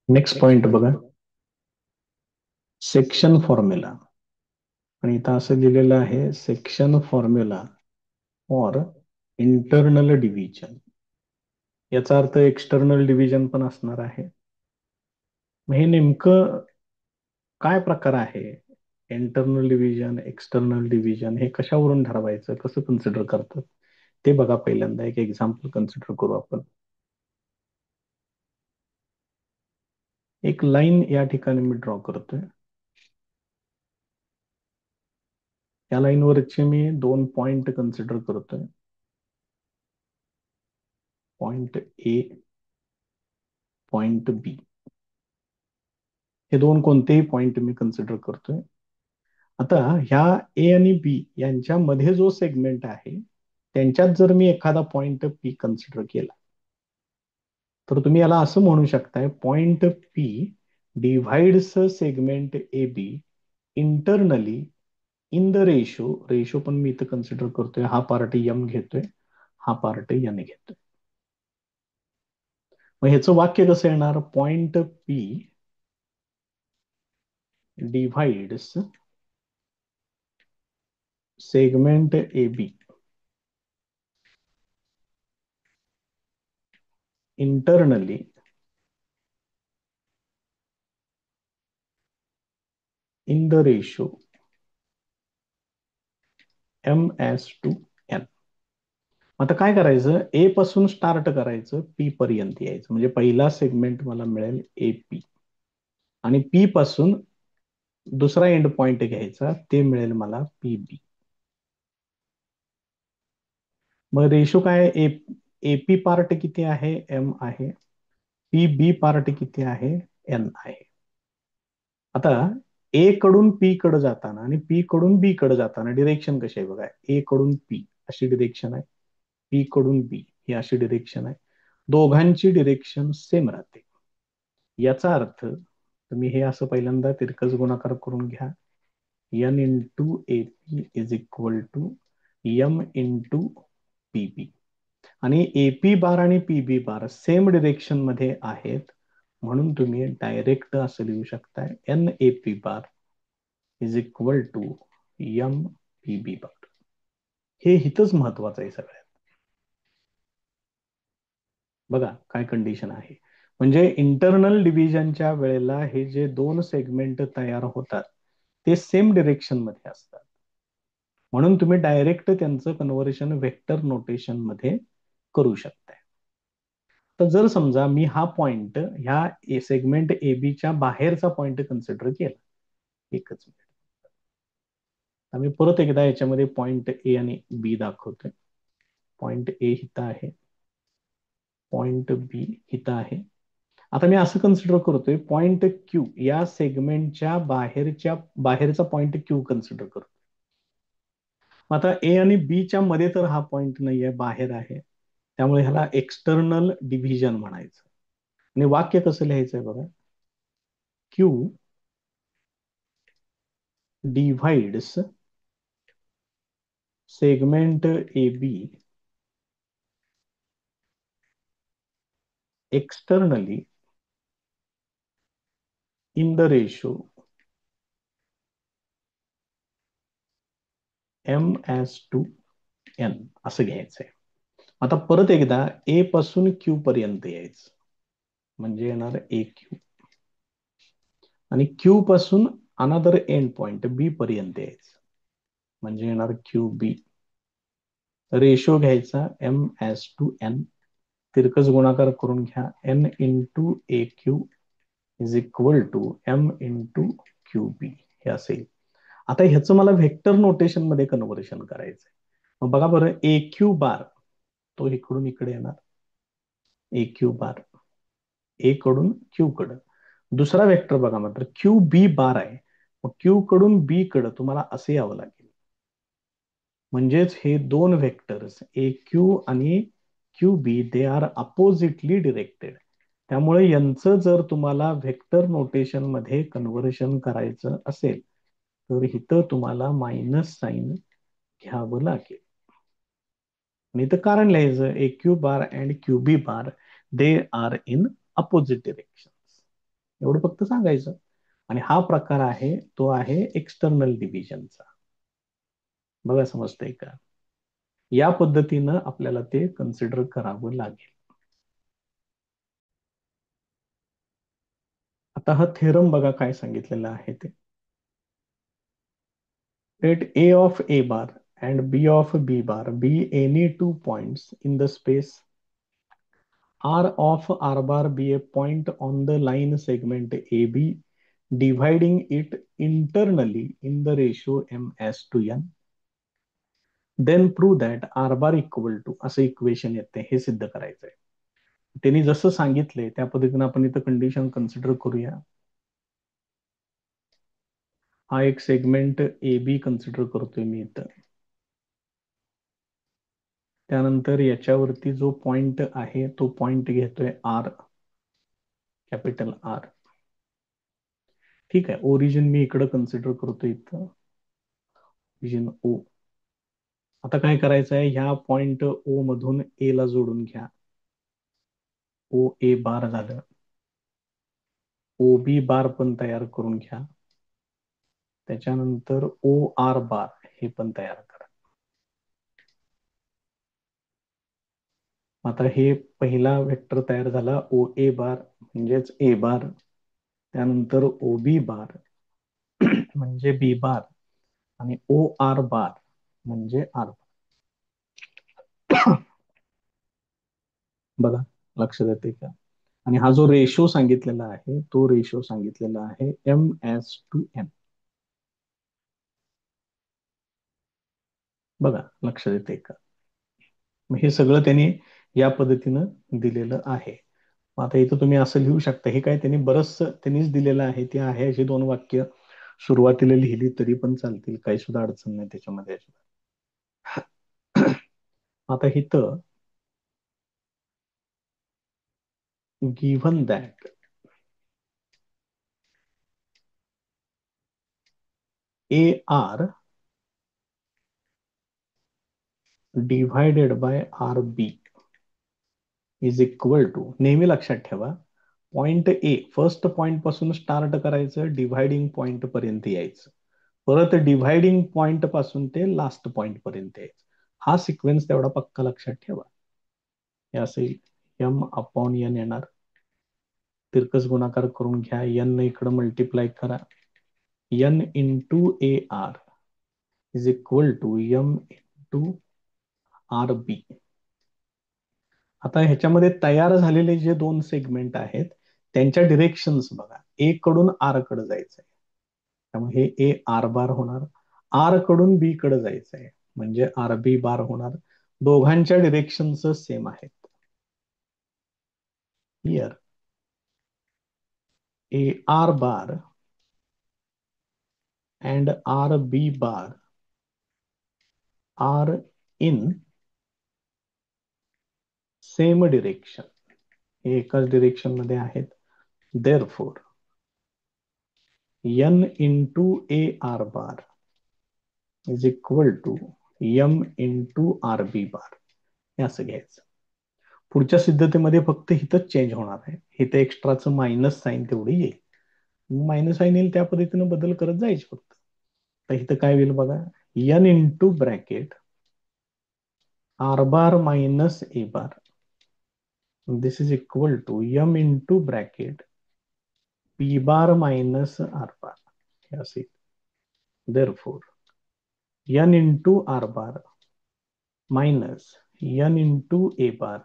Next point बघा, section formula. आणि इथं असं लिहिलेलं आहे, section formula for internal division. याचा अर्थ एक्सटर्नल डिव्हिजन पण असणार आहे. मग हे नेमकं काय प्रकार आहे? इंटरनल डिव्हिजन, एक्सटर्नल डिव्हिजन हे कशावरून ठरवायचं, कसं कन्सिडर करतात ते बघा. पहिल्यांदा एक एक्झाम्पल कन्सिडर करू आपण. एक लाईन या ठिकाणी मी ड्रॉ करतोय. या लाईनवरचे मी दोन पॉइंट कन्सिडर करतोय. पॉइंट ए, पॉइंट बी. हे दोन कोणतेही पॉइंट मी कन्सिडर करतोय. आता ह्या ए आणि बी यांच्यामध्ये जो सेगमेंट आहे त्यांच्यात जर मी एखादा पॉइंट पी कन्सिडर केला, तर तुम्ही याला असं म्हणू शकताय, point P divides segment A B internally in the ratio. Ratio पण मी इथं कन्सिडर करतोय, हा पार्ट एम घेतोय, हा पार्ट एन घेतोय. मग ह्याचं वाक्य कसं येणार? Point P divides segment A B internally in the ratio m as to n. आता काय करायचं, ए पासून स्टार्ट करायचं, पी पर्यंत यायचं. म्हणजे पहिला सेगमेंट मला मिळेल ए पी, आणि पी पासून दुसरा एंड पॉइंट घ्यायचा, ते मिळेल मला पी बी. मग रेशो काय? ए पी पार्ट किती आहे? एम आहे. पी बी पार्ट किती आहे? एन आहे. आता ए कडून पी कडे जाताना आणि पी कडून बी कडे जाताना डिरेक्शन कशी आहे बघा. ए कडून पी अशी डिरेक्शन आहे, पी कडून बी ही अशी डिरेक्शन आहे. दोघांची डिरेक्शन सेम राहते. याचा अर्थ तुम्ही हे असं पहिल्यांदा तिरकस गुणाकार करून घ्या. N into A P is equal to M into P B. आणि ए पी बार आणि P B bar same direction मध्ये आहेत, म्हणून तुम्ही डायरेक्ट असं लिहू शकता, N A P bar is equal to M P B bar. हे हितच महत्वाचं आहे सगळ्यात. बघा काय कंडिशन आहे. म्हणजे इंटरनल डिव्हिजनच्या वेळेला हे जे दोन सेगमेंट तयार होतात ते सेम डिरेक्शन मध्ये असतात, म्हणून तुम्ही डायरेक्ट त्यांचं कन्व्हर्शन वेक्टर नोटेशन मध्ये करू शकताय. तर जर समजा मी हा पॉइंट ह्या सेगमेंट ए बीच्या बाहेरचा पॉइंट कन्सिडर केला, एकच मिनिट, आम्ही परत एकदा याच्यामध्ये पॉइंट ए आणि बी दाखवतोय. पॉइंट ए हिता आहे, पॉइंट बी हिता आहे. आता मी असं कन्सिडर करतोय, पॉइंट क्यू या सेगमेंटच्या बाहेरचा पॉइंट क्यू कन्सिडर करतो. आता ए आणि बी च्या मध्ये तर हा पॉइंट नाहीये, बाहेर आहे, त्यामुळे ह्याला एक्सटर्नल डिव्हिजन म्हणायचं. आणि वाक्य कसं लिहायचंय बघा, Q divides segment A B externally in the ratio M is to N असं घ्यायचंय. आता परत एकदा ए पासून क्यू पर्यंत यायचं, म्हणजे येणार ए क्यू, आणि क्यू पासून अनदर एंड पॉइंट बी पर्यंत यायचं, म्हणजे येणार क्यू बी. रेशो घ्यायचा एम एस टू एन, तिरकस गुणाकार करून घ्या, N into A Q is equal to M into Q B हे असेल. आता ह्याचं मला व्हेक्टर नोटेशन मध्ये कन्व्हर्शन करायचंय. मग बघा बरं, ए क्यू बार तो इकडून इकडे येणार, ए क्यू बार ए कडून क्यू कडं. दुसरा वेक्टर बघा मात्र क्यू बी बार आहे, मग क्यू कडून बी कडं तुम्हाला असे यावं लागेल. म्हणजेच हे दोन वेक्टर्स ए क्यू आणि Q B they are oppositely directed. त्यामुळे यांचं जर तुम्हाला व्हेक्टर नोटेशन मध्ये कन्व्हर्शन करायचं असेल तर इथं तुम्हाला मायनस साइन घ्यावं लागेल. आणि तर कारण लिहायचं, A Q bar and Q B bar they are in opposite direction. एवढं फक्त सांगायचं. आणि हा प्रकार आहे तो आहे एक्सटर्नल डिव्हिजनचा. बघा समजतंय का? या पद्धतीनं आपल्याला ते कन्सिडर करावं लागेल. आता हा थेरम बघा काय सांगितलेलं आहे ते. Let A of A bar and B of B bar be any two points in the space R of R bar be a point on the line segment AB, dividing it internally in the ratio ms to n. Then prove that R bar equal to असं equation येते, हे सिद्ध करायचंय. त्यांनी जसं सांगितलंय त्या पद्धतीने आपण इथं कंडिशन कन्सिडर करूया. हा एक सेगमेंट ए बी कन्सिडर करतोय मी इथं. त्यानंतर याच्यावरती जो पॉइंट आहे तो पॉइंट घेतोय आर, कॅपिटल आर. ठीक आहे, ओरिजिन मी इकडं कन्सिडर करतो इथं, ओरिजिन ओ. आता काय करायचं आहे, ह्या पॉइंट ओ मधून ए ला जोडून घ्या. ओ ए बार झालं. ओ बी बार पण तयार करून घ्या. त्याच्यानंतर ओ आर बार हे पण तयार करा. आता हे पहिला वेक्टर तयार झाला ओ ए बार म्हणजेच ए बार, त्यानंतर ओ बी बार म्हणजे बी बार, आणि ओ आर बार म्हणजे आर. बघा लक्षात येते का? आणि हा जो रेशो सांगितलेला आहे तो रेशो सांगितलेला आहे एम एस टू एम. बघा लक्षात येते का? मग हे सगळं त्यांनी या पद्धतीनं दिलेलं आहे. मग आता इथं तुम्ही असं लिहू शकता, हे काय त्यांनी बरंच त्यांनीच दिलेलं आहे, ते आहे अशी दोन वाक्य सुरुवातीला लिहिली तरी पण चालतील, काही सुद्धा अडचण नाही त्याच्यामध्ये. आता इथं given that A R divided by R B is equal to, नेहमी लक्षात ठेवा, पॉइंट ए फर्स्ट पॉइंट पासून स्टार्ट करायचं, डिव्हायडिंग पॉइंट पर्यंत यायचं, परत डिव्हायडिंग पॉइंट पासून ते लास्ट पॉइंट पर्यंत यायचं. हा सिक्वेन्स तेवढा पक्का लक्षात ठेवा. हे असेल एम अपॉन एन येणार, तिरकस गुणाकार करून घ्या, एन इकडं मल्टिप्लाय करा, N into A R is equal to M into R B. आता ह्याच्यामध्ये तयार झालेले जे दोन सेगमेंट आहेत त्यांच्या डिरेक्शन्स बघा, ए कडून आर कडे जायचंय त्यामुळे हे ए आर बार होणार, आर कडून बी कडे जायचंय म्हणजे आर बी बार होणार. दोघांच्या डिरेक्शन्स सेम आहेत. Here A R bar and RB bar are in same direction, हे एकाच डिरेक्शन मध्ये आहेत. therefore n into A R bar is equal to M into R B bar, हे असं घ्यायचं. पुढच्या सिद्धतेमध्ये फक्त इथंच चेंज होणार आहे, इथे एक्स्ट्राचं मायनस साईन तेवढी येईल, मायनस साईन येईल त्या पद्धतीनं बदल करत जायचे फक्त. तर इथं काय होईल बघा, N into bracket R bar minus A bar, this is equal to m into bracket p bar minus r bar, हे असेल. therefore n into r bar minus n into a bar,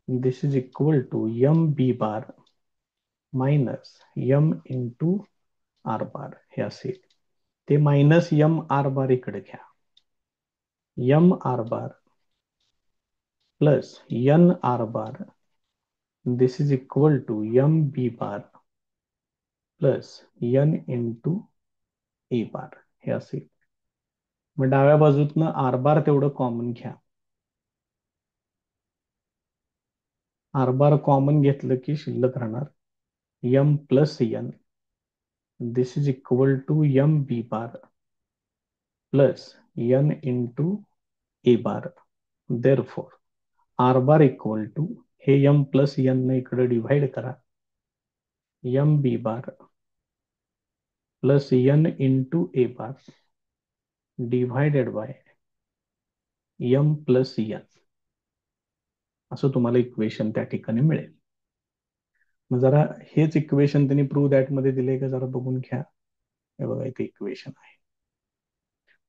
this is equal to m b bar minus m into r bar, हे असेल. ते minus M R bar इकडे घ्या, M R bar plus N R bar, this is equal to M B bar plus N into A bar, हे असेल. मग डाव्या बाजूतनं R bar तेवढं कॉमन घ्या, आर बार कॉमन घेतलं की शिल्लक राहणार M plus N, this is equal to M B bar plus N into A bar. Therefore R bar equal to, हे एम प्लस एन ने इकडे डिव्हाइड करा, M B bar plus N into A bar divided by M plus N असं तुम्हाला equation त्या ठिकाणी मिळेल. मग जरा हेच इक्वेशन त्यांनी प्रूव्ह दॅट मध्ये दिले का जरा बघून घ्या. हे बघा इथे इक्वेशन आहे.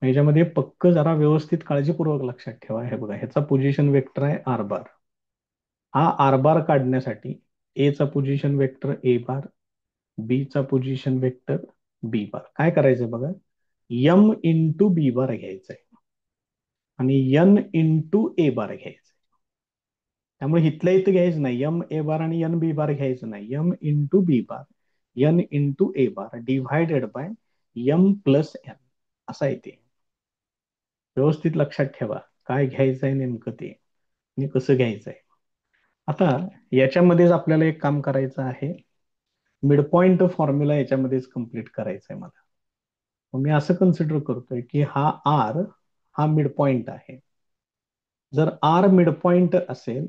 याच्यामध्ये पक्क जरा व्यवस्थित काळजीपूर्वक लक्षात ठेवा. हे बघा ह्याचा पोझिशन वेक्टर आहे आर बार. हा आर बार काढण्यासाठी ए चा पोझिशन वेक्टर ए बार, बी चा पोझिशन वेक्टर बी बार. काय करायचंय बघा, एम इंटू बी बार घ्यायचंय आणि एन इंटू ए बार घ्यायचंय. त्यामुळे इथल्या इथं घ्यायचं नाही, एम ए बार आणि एन बी बार घ्यायचं नाही. M into B bar, N into A bar divided by M plus N असा येते. व्यवस्थित लक्षात ठेवा काय घ्यायचंय नेमकं ते आणि कसं घ्यायचंय. आता याच्यामध्येच आपल्याला एक काम करायचं आहे. मिड पॉइंट फॉर्म्युला याच्यामध्येच कम्प्लीट करायचा आहे मला. मग मी असं कन्सिडर करतोय की हा आर हा मिड पॉइंट आहे. जर आर मिड पॉइंट असेल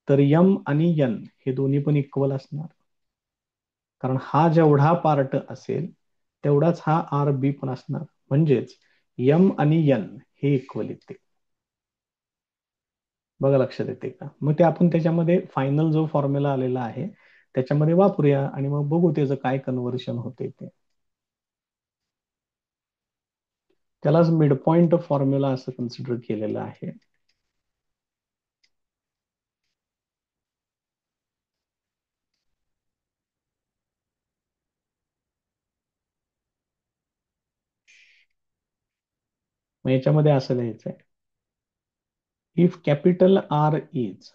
तर एम आणि एन हे दोन्ही पण इक्वल असणार. कारण हा जेवढा पार्ट असेल तेवढाच हा आर बी पण असणार. म्हणजेच एम आणि एन हे इक्वल येते. बघा लक्षात येते का. मग ते आपण त्याच्यामध्ये फायनल जो फॉर्म्युला आलेला आहे त्याच्यामध्ये वापरूया आणि मग बघू त्याचं काय कन्व्हर्शन होते ते. त्यालाच मिड पॉइंट फॉर्म्युला असं कन्सिडर केलेलं आहे. मग याच्यामध्ये असं लिहायचंय, if capital R is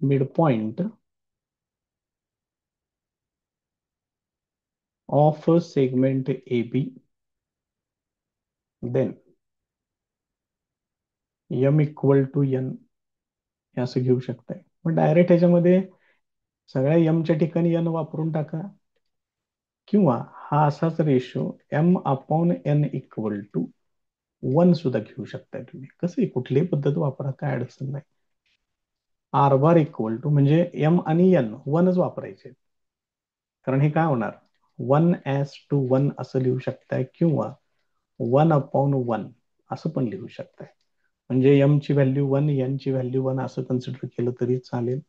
midpoint of segment AB, then m equal to n हे असं घेऊ शकताय. मग डायरेक्ट ह्याच्यामध्ये सगळ्या m च्या ठिकाणी n वापरून टाका किंवा हा असाच ratio m upon n equal to 1 सुद्धा घेऊ शकताय तुम्ही. कसं कुठलीही पद्धत वापरा काय अडचण नाही. आर बार इक्वल टू म्हणजे m आणि n 1च वापरायचे. कारण हे काय होणार 1:1 असं लिहू शकताय किंवा 1/1 असं पण लिहू शकताय. म्हणजे एम ची व्हॅल्यू 1 एन ची व्हॅल्यू 1 असं कन्सिडर केलं तरी चालेल.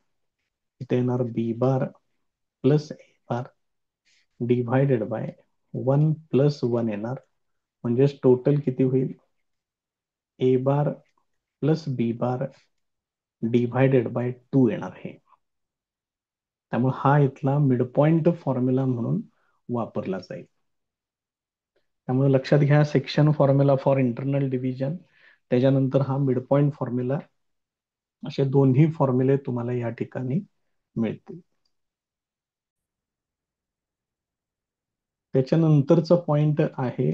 इथे येणार B bar plus A bar divided by 1 plus 1 येणार. म्हणजेच टोटल किती होईल A bar plus B bar divided by 2 येणार हे. त्यामुळे हा इथला मिड पॉइंट फॉर्म्युला म्हणून वापरला जाईल. त्यामुळे लक्षात घ्या section formula for internal division त्याच्यानंतर हा मिड पॉइंट फॉर्म्युला असे दोन्ही फॉर्म्युले तुम्हाला या ठिकाणी मिळतील. त्याच्यानंतरचा पॉइंट आहे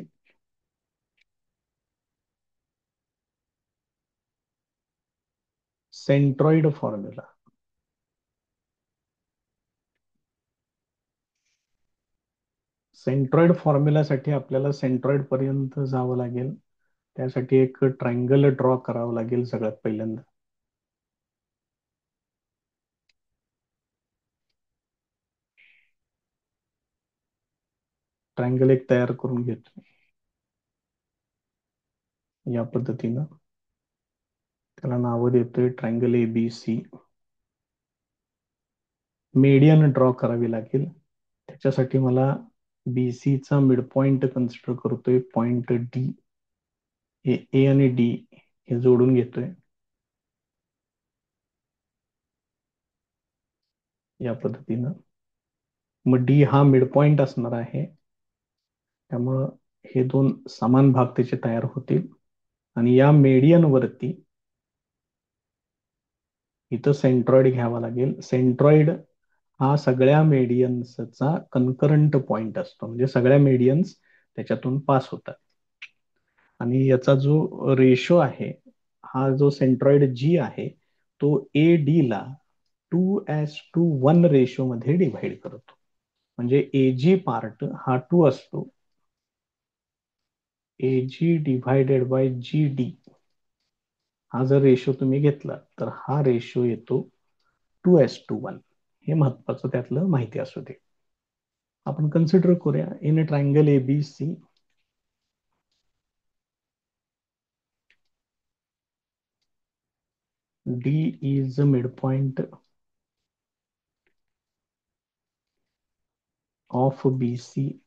सेंट्रॉइड फॉर्म्युला. सेंट्रॉइड फॉर्म्युलासाठी आपल्याला सेंट्रॉइड पर्यंत जावं लागेल. त्यासाठी एक ट्रायंगल ड्रॉ करावं लागेल सगळ्यात पहिल्यांदा. ट्रायंगल एक तयार करून घेतो या पद्धतीनं. त्याला नावं देतोय ट्रायंगल ABC. मीडियन ड्रॉ करावी लागेल. त्याच्यासाठी मला BC चा मिड पॉइंट कन्सिडर करतोय पॉइंट डी. हे ए आणि डी हे जोडून घेतोय या पद्धतीनं. मग डी हा मिड पॉइंट असणार आहे. त्यामुळं हे दोन समान भाग त्याचे तयार होतील आणि या मेडियन वरती इथं सेंट्रॉइड घ्यावा लागेल. सेंट्रॉइड हा सगळ्या मेडियन्सचा कन्करंट पॉइंट असतो. म्हणजे सगळ्या मेडियन्स त्याच्यातून पास होतात आणि याचा जो रेशो आहे हा जो सेंट्रॉइड जी आहे तो ए डी ला 2:1 रेशो मध्ये डिव्हाइड करतो. म्हणजे ए जी पार्ट हा 2 असतो. ए जी डिव्हायडेड बाय जी डी हा जर रेशो तुम्ही घेतला तर हा रेशो येतो 2:1. हे महत्वाचं त्यातलं माहिती असू दे. आपण कन्सिडर करूया in a triangle ABC D is the midpoint of BC.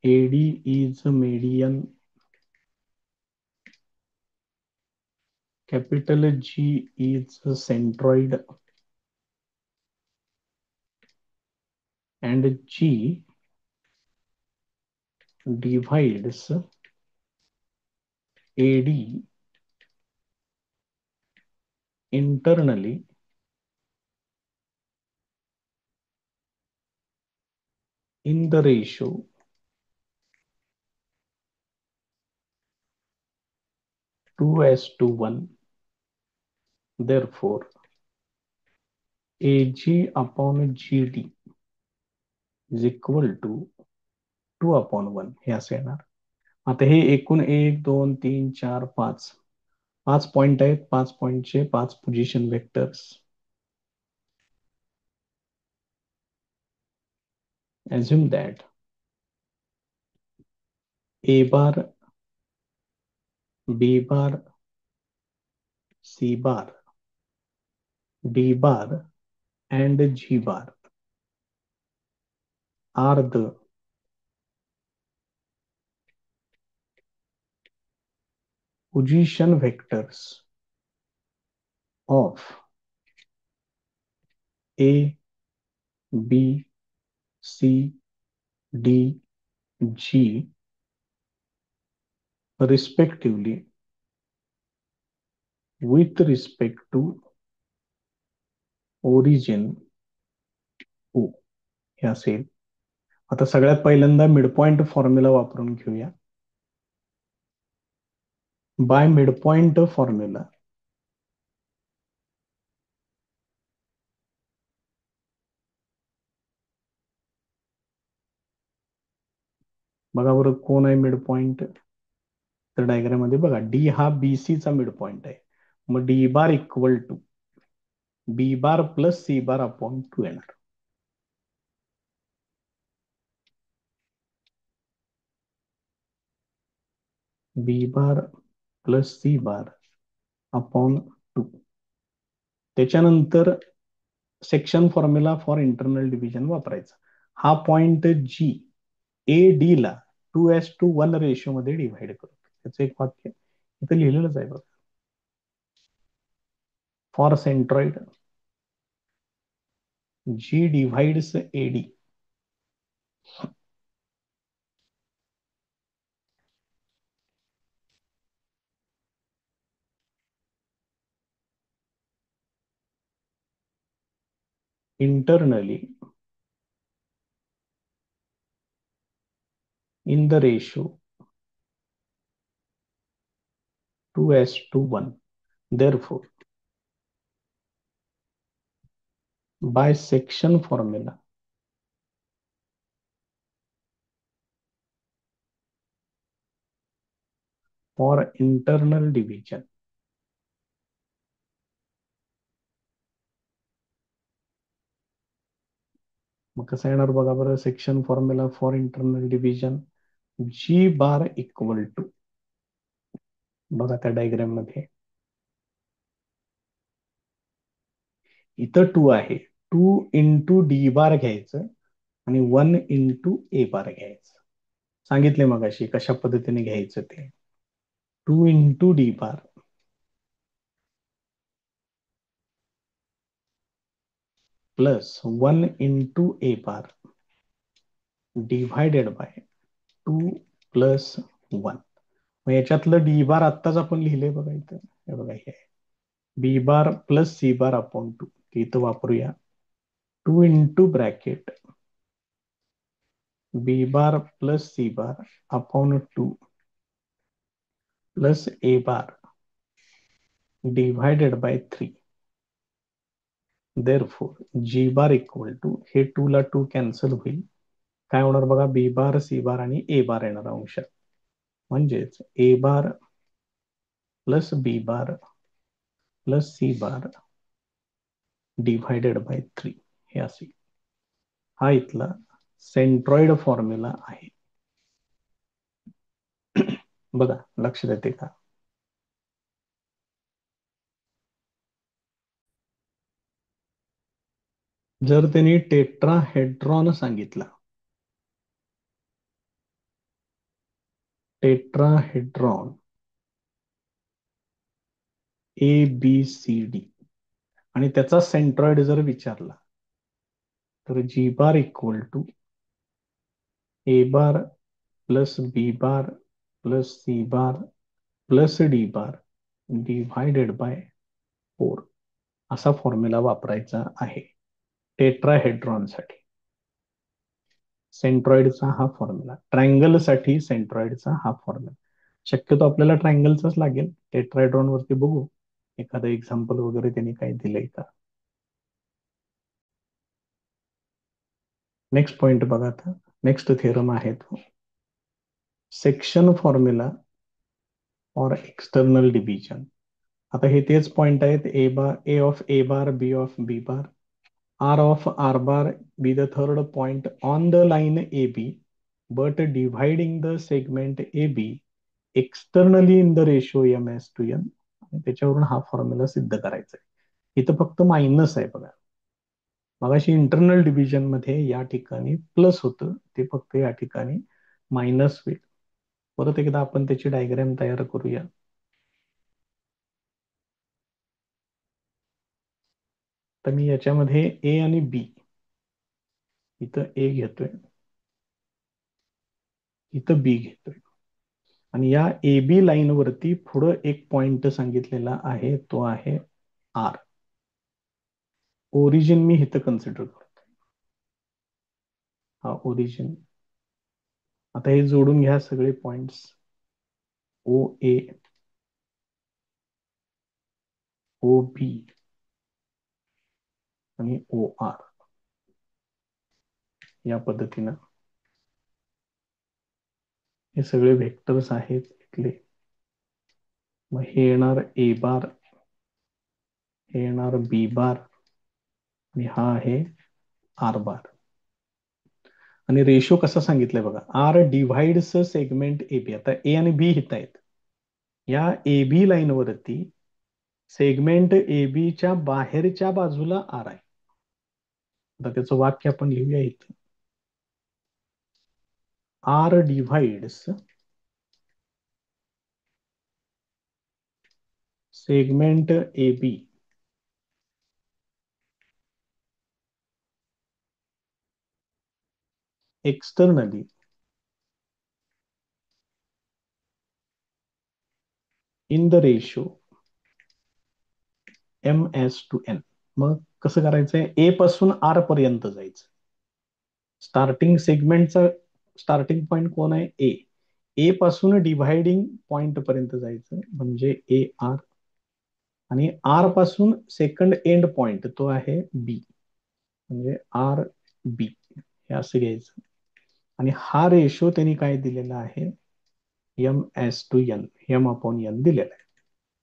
AD is the median. Capital G is the centroid. And G divides AD internally in the ratio 2:1. Therefore, AG upon GD is equal to 2/1 हे असं येणार. आता हे एकूण 1 2 3 4 5 5 point आहेत. 5 पॉइंटचे 5 position vectors. Assume that A bar, B bar, C bar, D bar and G bar are the position vectors of A, B, C, D, G respectively with respect to origin O. हे असेल. आता सगळ्यात पहिल्यांदा midpoint formula वापरून घेऊया. Bye midpoint formula बघा बरं कोण आहे मिडपॉइंट. तर डायग्राम मध्ये बघा डी हा BC चा मिड पॉइंट आहे. मग D bar equal to B bar plus C bar upon 2 येणार. B bar plus C bar upon 2. त्याच्यानंतर section formula for internal division वापरायचा. हा पॉइंट जी AD ला 2:1 रेशो मध्ये डिव्हाइड करतो. त्याचं एक वाक्य इथं लिहिलेलंच आहे बघा. For centroid G डिव्हाइड्स AD internally in the ratio 2:1. Therefore, by section formula for internal division, मग कसं येणार बघा बरं. Section formula for internal division G bar equal to बघा त्या डायग्राम मध्ये इथं 2 आहे. 2 इंटू डी बार घ्यायचं आणि 1 इंटू ए बार घ्यायचं. सांगितले मग अशी कशा पद्धतीने घ्यायचं ते. 2 into D bar plus 1 into A bar divided by 2 plus 1. मग याच्यातलं डी बार आत्ताच आपण लिहिले बघा इथं. हे बघा हे B bar plus C bar upon 2 इथं वापरूया. 2 into bracket B bar plus C bar upon 2 plus A bar divided by 3. Therefore G bar equal to हे 2 ला 2 कॅन्सल होईल. काय होणार बघा बी बार सी बार आणि ए बार येणार अंशात. म्हणजेच A bar plus B bar plus C bar divided by 3 हे असे. हा इथला सेंट्रॉइड फॉर्म्युला आहे. बघा लक्ष देते का? जर त्यांनी टेट्राहेड्रॉन सांगितला, tetrahedron A B C D आणि त्याचा सेंट्रॉइड जर विचारला, तर G bar equal to A bar plus B bar plus C bar plus D bar divided by 4 असा फॉर्म्युला वापरायचा आहे टेट्राहेड्रॉनसाठी. सेंट्रॉइडचा हा फॉर्म्युला, ट्रायंगलसाठी सेंट्रॉइडचा हा फॉर्म्युला. शक्यतो आपल्याला ट्रायंगलचाच लागेल. टेट्राहेड्रॉन वरती बघू एखादं एक्झाम्पल वगैरे त्यांनी काय दिलंय का. नेक्स्ट पॉइंट बघा. आता नेक्स्ट थिअरम आहे तो section formula for external division. आता हे तेच पॉइंट आहेत. A of A bar B of B bar R of R bar be the third point on the line A B but dividing the segment A B externally in the ratio M is to N. त्याच्यावरून हा formula सिद्ध करायचा आहे. इथं फक्त minus आहे बघा. मगाशी इंटरनल डिव्हिजन मध्ये या ठिकाणी प्लस होतं, ते फक्त या ठिकाणी मायनस होईल. परत एकदा आपण त्याची डायग्राम तयार करूया. तर मी याच्यामध्ये ए आणि बी, इथं ए घेतोय, इथं बी घेतोय आणि या ए बी लाईन वरती पुढं एक पॉइंट सांगितलेला आहे, तो आहे आर. ओरिजिन मी इथं कन्सिडर करतो. हा ओरिजिन. आता हे जोडून घ्या सगळे पॉइंट्स. ओ ए, ओ बी आणि ओ आर या पद्धतीनं. हे सगळे व्हेक्टर्स आहेत इथले. मग हे येणार ए बार, हे येणार बी बार आणि हा आहे आर बार. आणि रेशो कसा सांगितलंय बघा, आर डिव्हाइड्स सेगमेंट ए बी. आता ए आणि बी हित आहेत. या ए बी लाईन वरती सेगमेंट ए बी च्या बाहेरच्या बाजूला आर आहे. आता त्याचं वाक्य आपण लिहूया इथं. R divides segment A B externally in the ratio M is to N. मग कसं करायचंय, ए पासून आर पर्यंत जायचं. स्टार्टिंग सेगमेंटचा स्टार्टिंग पॉइंट कोण आहे, ए. ए पासून डिव्हायडिंग पॉइंट पर्यंत जायचं म्हणजे ए आर, आणि आर पासून सेकंड एंड पॉइंट तो आहे बी म्हणजे आर बी. हे असं घ्यायचं. आणि हा रेशो त्यांनी काय दिलेला आहे, M is to N, M upon N दिलेला आहे.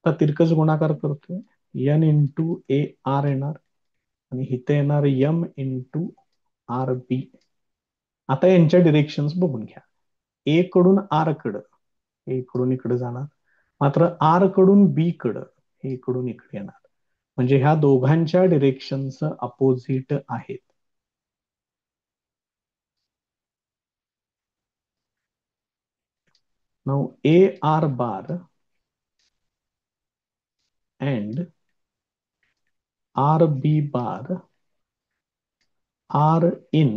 आता तिरकस गुणाकार करतोय, एन इंटू ए आर येणार आणि इथे येणार एम इंटू आर बी. आता यांच्या डिरेक्शन्स बघून घ्या. ए कडून आर कडं हे इकडून इकडे जाणार, मात्र आर कडून बी कडं हे इकडून इकडे येणार. म्हणजे ह्या दोघांच्या डिरेक्शन्स अपोजिट आहेत. Now A R bar and RB bar are in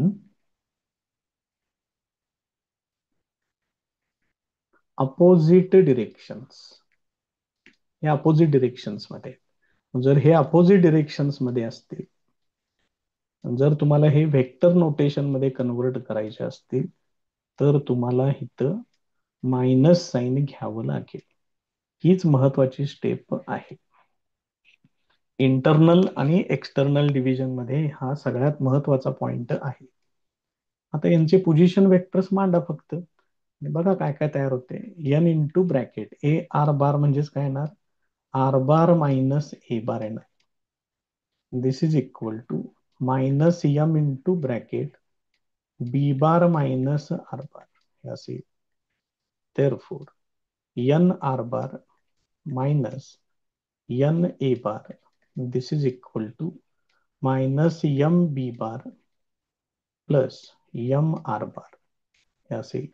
opposite directions. हे अपोजिट डिरेक्शन्स मध्ये. जर हे अपोजिट डिरेक्शन्स मध्ये असतील, जर तुम्हाला हे व्हेक्टर नोटेशन मध्ये कन्वर्ट करायचे असतील, तर तुम्हाला इथं मायनस साइन घ्यावं लागेल. हीच महत्वाची स्टेप आहे. इंटरनल आणि एक्सटर्नल डिव्हिजन मध्ये हा सगळ्यात महत्वाचा पॉइंट आहे. आता यांचे पोझिशन वेक्टर्स मांडा फक्त आणि बघा काय काय तयार होते. N into bracket A R bar म्हणजेच काय येणार, R bar minus A bar येणार. This is equal to minus M into bracket B bar minus R bar हे असे. therefore n r bar minus n a bar, this is equal to minus m b bar plus m r bar हे असेल.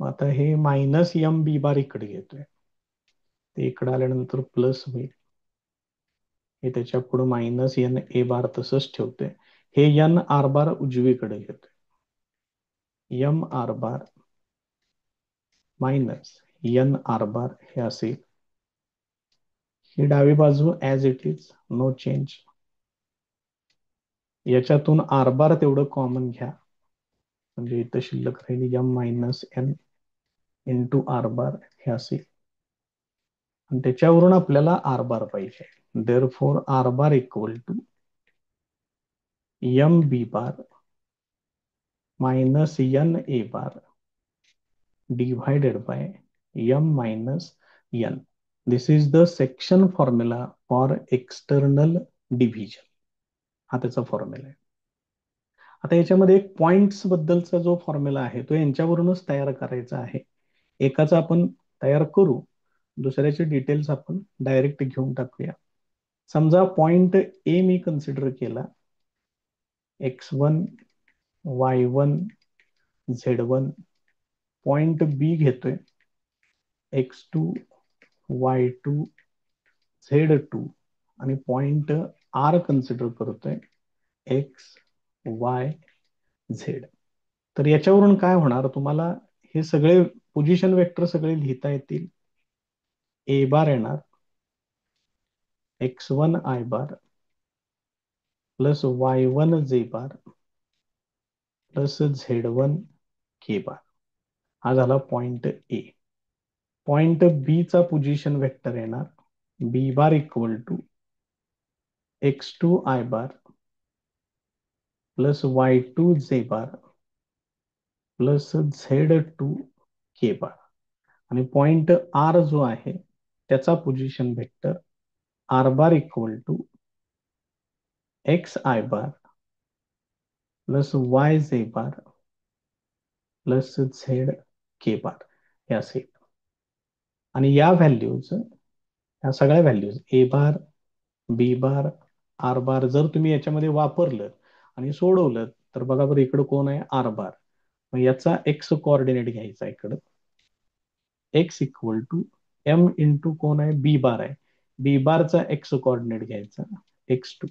आता हे minus M B बार इकडे घेतोय, ते इकडे आल्यानंतर प्लस होईल. हे त्याच्या पुढे मायनस एन ए बार तसंच ठेवतोय. हे एन आर बार उजवीकडे घेतोय. M R bar minus N R bar हे असेल. ही डावी बाजू as it is, no change. याच्यातून आर बार तेवढं कॉमन घ्या, म्हणजे इथं शिल्लक राहील M minus N into R bar हे असेल. आणि त्याच्यावरून आपल्याला आर बार पाहिजे. therefore R bar equal to M B bar minus N A bar divided by m minus n. This is the section formula for external division. हा त्याचा formula आहे. आता याच्यामध्ये एक पॉइंट्स बद्दलचा जो फॉर्म्युला आहे तो यांच्यावरूनच तयार करायचा आहे. एकाचा आपण तयार करू, दुसऱ्याचे डिटेल्स आपण डायरेक्ट घेऊन टाकूया. समजा पॉइंट ए मी कन्सिडर केला, x1 y1 z1. पॉइंट बी घेतोय x2 y2 z2 आणि पॉइंट आर कन्सिडर करतोय x y z. तर याच्यावरून काय होणार, तुम्हाला हे सगळे पोझिशन वेक्टर सगळे लिहिता येतील. ए बार येणार x1 i bar plus y1 j bar plus z1 k बार. हा झाला पॉइंट ए. पॉइंट बी चा पोझिशन वेक्टर येणार B bar equal to x2 i bar plus y2 j bar plus z2 k bar. आणि point R जो आहे त्याचा position vector R bar equal to X I bar plus Y J bar plus Z के बार हे असेल. आणि या values, या सगळ्या व्हॅल्यूज ए बार बी बार आर बार जर तुम्ही याच्यामध्ये वापरलं आणि सोडवलं तर बघा बरं इकडं कोण आहे, आर बार. मग याचा एक्स कोऑर्डिनेट घ्यायचा इकडं, X equal to M into कोण आहे, बी बार आहे. बी बारचा एक्स कोऑर्डिनेट घ्यायचा x2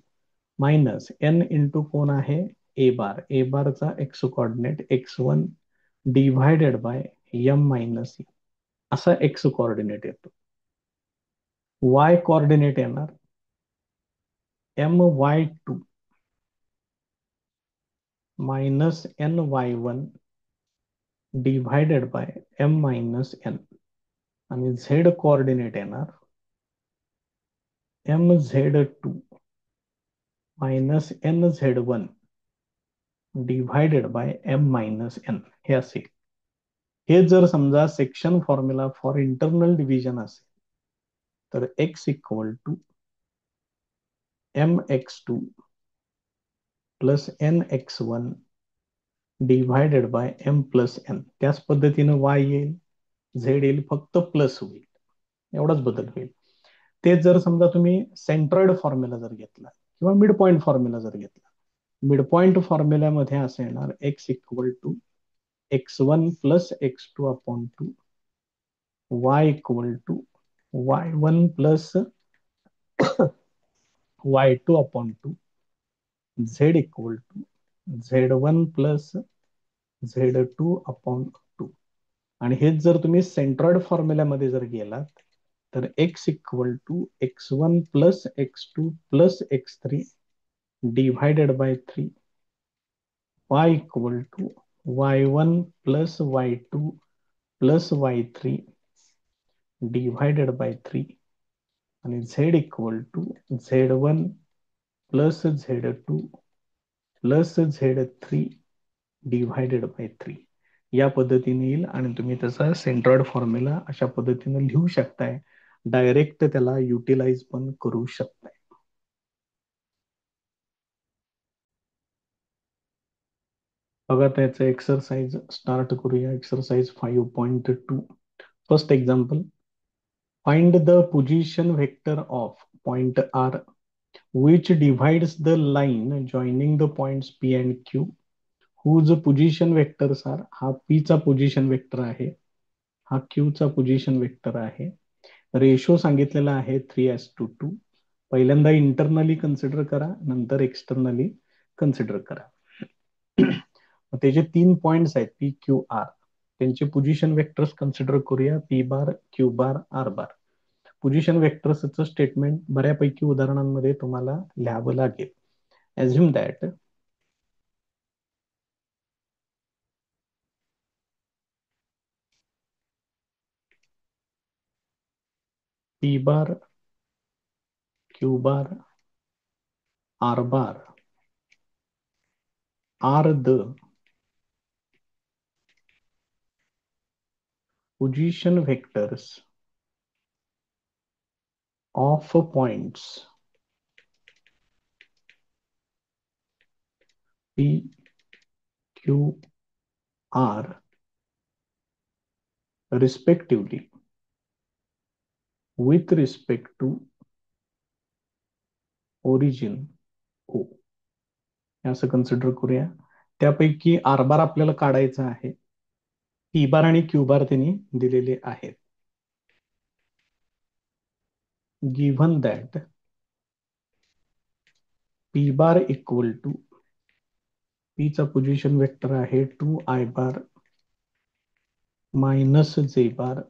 मायनस एन इंटू कोण आहे, ए बार. ए बारचा X coordinate x1 divided by M minus A असा एक्स कोऑर्डिनेट येतो. वाय कोऑर्डिनेट येणार M Y two minus N Y one divided by M minus N. आणि Z coordinate येणार M Z two minus N Z one divided by M minus N हे असेल. हे जर समजा section formula for internal division असेल तर X equal to M X two plus N X one divided by M plus N. त्याच पद्धतीनं Y येईल, झेड येईल, फक्त प्लस होईल, एवढाच बदल होईल. ते जर समजा तुम्ही सेंट्रॉइड फॉर्म्युला जर घेतला किंवा मिड पॉइंट फॉर्म्युला जर घेतला, मिड पॉइंट फॉर्म्युल्यामध्ये असं येणार X equal to x1 plus x2 upon two y equal to y1 plus y2 upon two z equal to z1 plus z2 upon two. आणि हेच जर तुम्ही सेंट्रॉइड फॉर्म्युल्यामध्ये जर गेलात तर x equal to x1 plus x2 plus x3 divided by 3 y equal to y1 plus y2 plus y3 divided by 3 आणि z equal to z1 plus z2 plus z3 divided by 3 या पद्धतीने येईल. आणि तुम्ही त्याचा सेंट्रॉइड फॉर्म्युला अशा पद्धतीने लिहू शकताय. डायरेक्ट त्याला युटिलाइज पण करू शकताय. बघा त्याचं एक्सरसाइज स्टार्ट करूया. Exercise 5.2. First example, find the position vector of point R which divides the line joining the points P and Q whose position vectors are. हा P चा पोझिशन वेक्टर आहे, हा Q चा पोझिशन वेक्टर आहे. Ratio सांगितलेला आहे 3:2. पहिल्यांदा internally consider करा, नंतर एक्सटर्नली कन्सिडर करा. त्याचे 3 पॉइंट्स आहेत पी क्यू आर, त्यांचे पोझिशन वेक्टर्स कन्सिडर करूया. P bar, Q bar, R bar. Position वेक्टर्सचं स्टेटमेंट बऱ्यापैकी उदाहरणांमध्ये तुम्हाला लिहावं लागेल. assume that P bar, Q bar, R bar are the position vectors of points P, Q, R respectively with respect to origin O. हे असं consider करूया. त्यापैकी आर बार आपल्याला काढायचा आहे. पी बार आणि क्यू बार त्यांनी दिलेले आहेत. Given that P bar equal to, P चा पोझिशन वेक्टर आहे 2i बार मायनस जे बार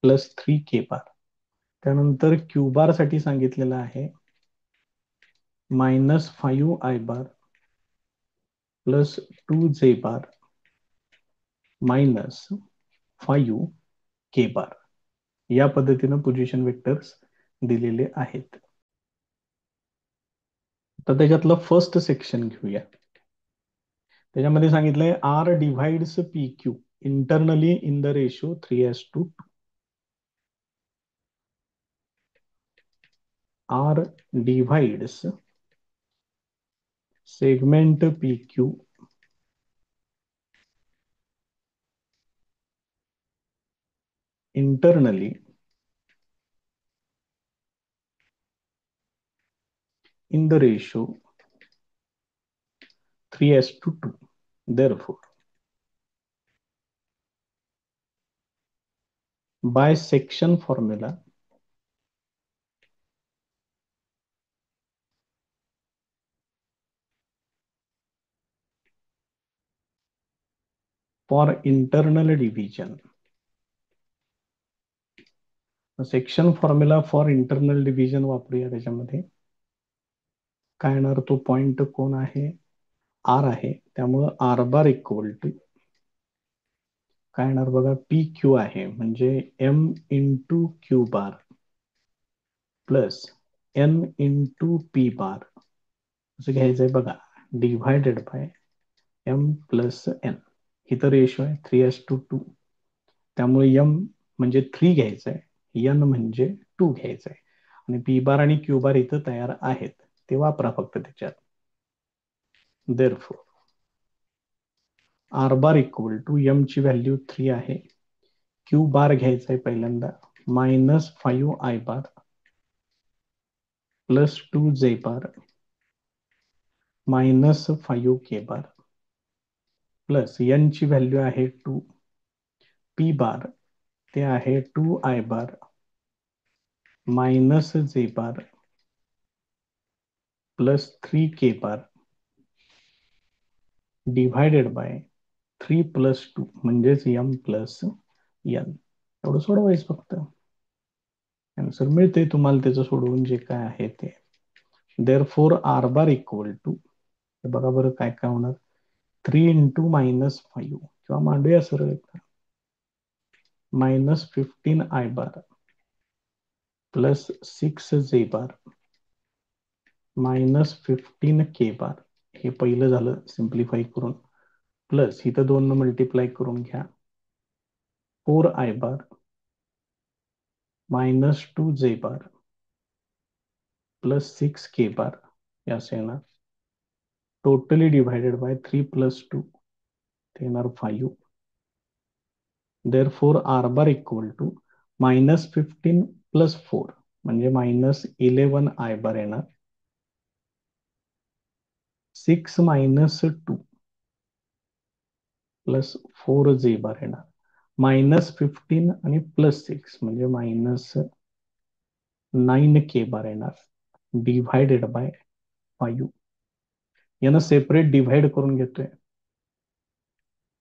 प्लस 3k बार. त्यानंतर क्यू बार साठी सांगितलेलं आहे -5i बार प्लस 2j बार मायनस 5k बार. या पद्धतीनं पोझिशन वेक्टर्स दिलेले आहेत. तर त्याच्यातलं फर्स्ट सेक्शन घेऊया. त्याच्यामध्ये सांगितलंय R divides P Q internally in the ratio 3:2. R divides segment P Q internally in the ratio 3:2. Therefore, by section formula, for internal division, section formula for internal division वापरूया. त्याच्यामध्ये काय येणार, तो point कोण आहे, आर आहे. त्यामुळं R bar equal to काय येणार बघा, पी क्यू आहे म्हणजे M into Q bar plus N into P bar असं घ्यायचंय बघा, divided by M plus N. इथं रेशो आहे 3:2. त्यामुळे एम म्हणजे 3 घ्यायचंय, एन म्हणजे 2 घ्यायचंय. आणि पी बार आणि क्यू बार इथं तयार आहेत, ते वापरा फक्त त्याच्यात. Therefore R bar equal to M ची व्हॅल्यू 3 आहे, क्यू बार घ्यायचा आहे पहिल्यांदा -5i bar plus 2j bar -5k bar plus N ची व्हॅल्यू आहे 2, पी बार ते आहे 2i bar -j bar plus 3k bar divided by 3 plus 2 म्हणजेच एम प्लस एन. एवढं सोडवायचं फक्त, आन्सर मिळते तुम्हाला त्याचं सोडवून जे काय आहे ते. Therefore R bar equal to, बघा बरं काय काय होणार, 3 इंटू -5 किंवा मांडूया सरळ, -15i बार प्लस 6j बार -15k बार. हे पहिलं झालं सिम्प्लिफाय करून, प्लस इथं 2 मल्टिप्लाय करून घ्या 4i बार -2 जे बार प्लस 6 के बार हे असं येणार. टोटली डिवायडेड बाय 3 + 2 ते येणार 5. Therefore R bar equal to -15 + 4 म्हणजे -11 I बार येणार. 6 - 2 + 4 जे बार येणार. -15 आणि +6 म्हणजे -9 के बार येणार. Divided by 5. यानं सेपरेट डिव्हाइड करून घेतोय.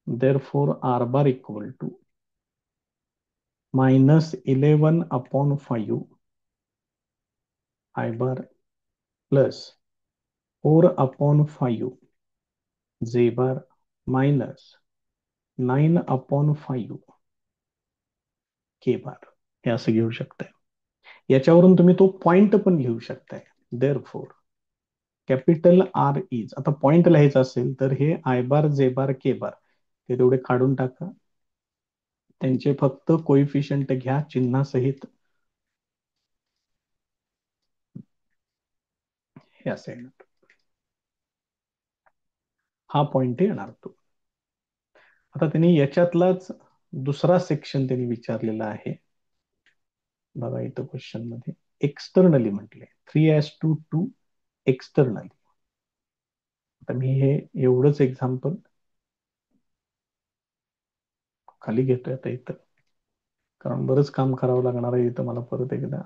Therefore R bar equal to -11/5 I bar plus 4/5 J bar minus 9/5 के बार हे असं घेऊ शकताय. याच्यावरून तुम्ही तो पॉइंट पण लिहू शकताय. देअरफॉर कॅपिटल आर इज, आता पॉइंट लिहायचा असेल तर हे I बार जे बार के बार हे तेवढे काढून टाका. त्यांचे फक्त कोइफिशियंट घ्या चिन्हासहित. हे असे येणार. हा पॉइंट येणार तो. आता त्यांनी याच्यातलाच दुसरा सेक्शन त्यांनी विचारलेला आहे बघा इथं क्वेश्चन मध्ये. एक्सटर्नली म्हटले 3:2 एक्सटर्नली. आता मी हे एवढंच एक्झाम्पल खाली घेतोय आता इथं, कारण बरंच काम करावं लागणार आहे इथं मला परत एकदा.